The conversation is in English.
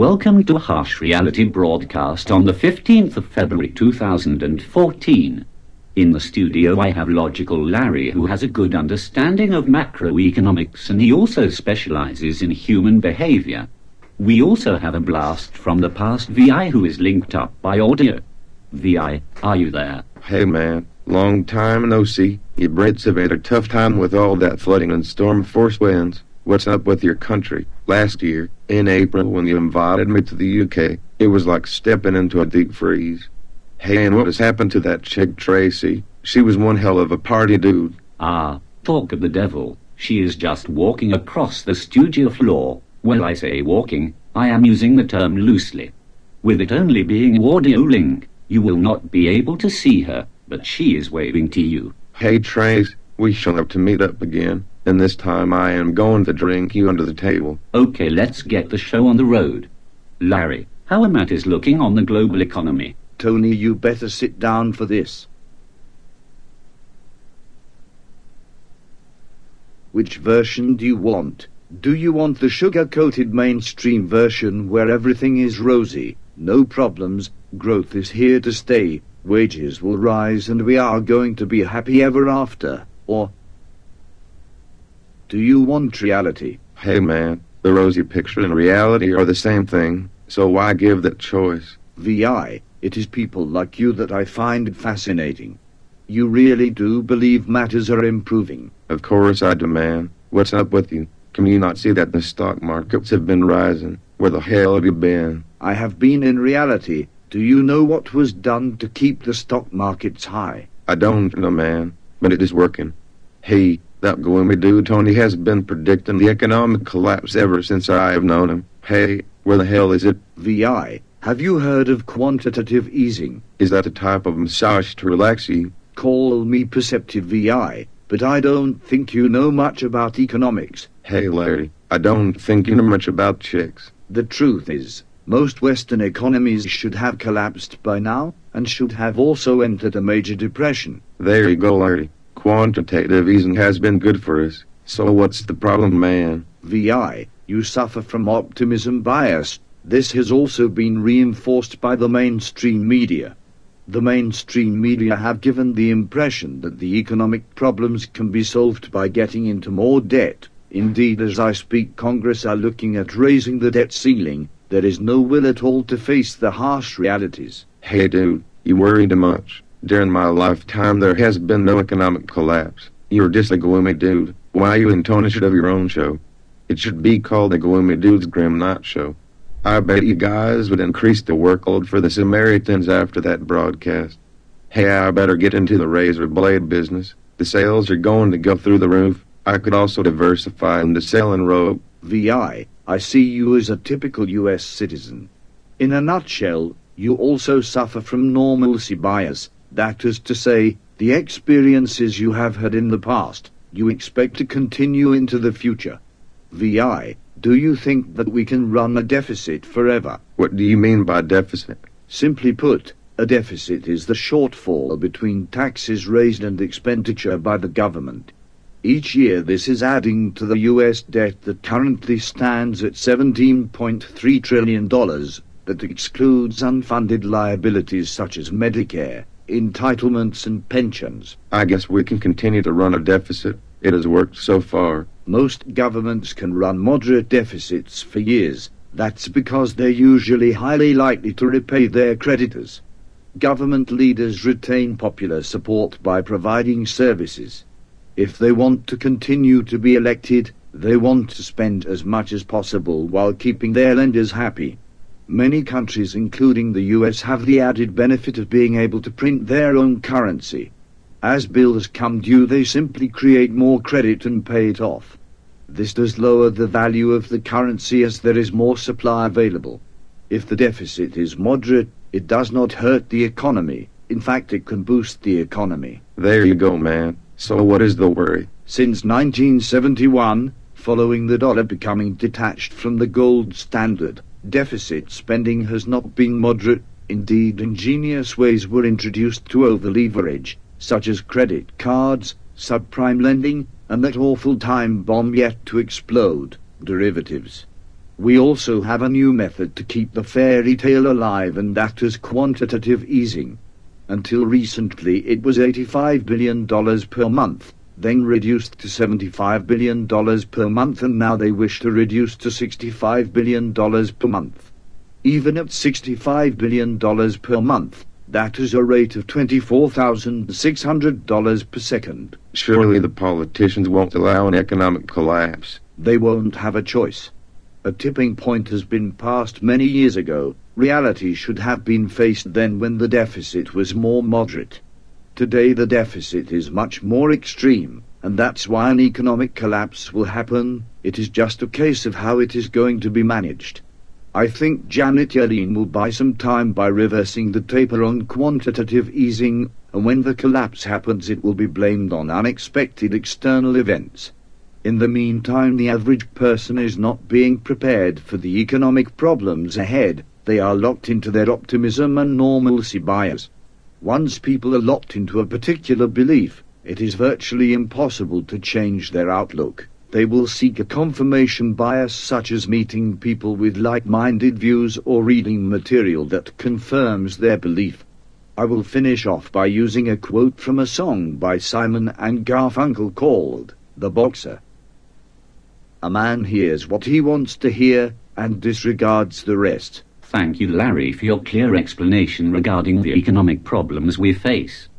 Welcome to a Harsh Reality broadcast on the 15th of February 2014. In the studio I have Logical Larry, who has a good understanding of macroeconomics, and he also specializes in human behavior. We also have a blast from the past, VI, who is linked up by audio. VI, are you there? Hey man, long time no see. You Brits have had a tough time with all that flooding and storm force winds. What's up with your country? Last year, in April, when you invited me to the UK, it was like stepping into a deep freeze. Hey, and what has happened to that chick Tracy? She was one hell of a party dude. Ah, talk of the devil. She is just walking across the studio floor. When I say walking, I am using the term loosely. With it only being audio link, you will not be able to see her, but she is waving to you. Hey Trace, we shall have to meet up again, and this time I am going to drink you under the table. Okay, let's get the show on the road. Larry, how are matters looking on the global economy? Tony, you better sit down for this. Which version do you want? Do you want the sugar-coated mainstream version where everything is rosy, no problems, growth is here to stay, wages will rise and we are going to be happy ever after? Or do you want reality? Hey man, the rosy picture and reality are the same thing, so why give that choice? VI, it is people like you that I find fascinating. You really do believe matters are improving? Of course I do, man. What's up with you? Can you not see that the stock markets have been rising? Where the hell have you been? I have been in reality. Do you know what was done to keep the stock markets high? I don't know, man, but it is working. Hey, that gloomy dude Tony has been predicting the economic collapse ever since I have known him. Hey, where the hell is it? VI, have you heard of quantitative easing? Is that a type of massage to relax you? Call me perceptive VI, but I don't think you know much about economics. Hey Larry, I don't think you know much about chicks. The truth is, most Western economies should have collapsed by now, and should have also entered a major depression. There you go, Larry. Quantitative easing has been good for us. So what's the problem, man? VI, you suffer from optimism bias. This has also been reinforced by the mainstream media. The mainstream media have given the impression that the economic problems can be solved by getting into more debt. Indeed, as I speak, Congress are looking at raising the debt ceiling. There is no will at all to face the harsh realities. Hey dude, you worry too much. During my lifetime there has been no economic collapse. You're just a gloomy dude. Why you and Tony should have your own show. It should be called the Gloomy Dude's Grim Night Show. I bet you guys would increase the workload for the Samaritans after that broadcast. Hey, I better get into the razor blade business. The sales are going to go through the roof. I could also diversify into selling rope. VI, I see you as a typical US citizen. In a nutshell, you also suffer from normalcy bias. That is to say, the experiences you have had in the past, you expect to continue into the future. VI, do you think that we can run a deficit forever? What do you mean by deficit? Simply put, a deficit is the shortfall between taxes raised and expenditure by the government. Each year this is adding to the US debt that currently stands at $17.3 trillion, that excludes unfunded liabilities such as Medicare, entitlements and pensions. I guess we can continue to run a deficit. It has worked so far. Most governments can run moderate deficits for years. That's because they're usually highly likely to repay their creditors. Government leaders retain popular support by providing services. If they want to continue to be elected, they want to spend as much as possible while keeping their lenders happy. Many countries, including the US, have the added benefit of being able to print their own currency. As bills come due, they simply create more credit and pay it off. This does lower the value of the currency as there is more supply available. If the deficit is moderate, it does not hurt the economy. In fact, it can boost the economy. There you go, man. So what is the worry? Since 1971, following the dollar becoming detached from the gold standard, deficit spending has not been moderate. Indeed, ingenious ways were introduced to over-leverage, such as credit cards, subprime lending, and that awful time bomb yet to explode, derivatives. We also have a new method to keep the fairy tale alive, and that is quantitative easing. Until recently it was $85 billion per month, then reduced to $75 billion per month, and now they wish to reduce to $65 billion per month. Even at $65 billion per month, that is a rate of $24,600 per second. Surely the politicians won't allow an economic collapse. They won't have a choice. A tipping point has been passed many years ago. Reality should have been faced then when the deficit was more moderate. Today the deficit is much more extreme, and that's why an economic collapse will happen. It is just a case of how it is going to be managed. I think Janet Yellen will buy some time by reversing the taper on quantitative easing, and when the collapse happens it will be blamed on unexpected external events. In the meantime, the average person is not being prepared for the economic problems ahead. They are locked into their optimism and normalcy bias. Once people are locked into a particular belief, it is virtually impossible to change their outlook. They will seek a confirmation bias, such as meeting people with like-minded views or reading material that confirms their belief. I will finish off by using a quote from a song by Simon and Garfunkel called "The Boxer." A man hears what he wants to hear and disregards the rest. Thank you, Larry, for your clear explanation regarding the economic problems we face.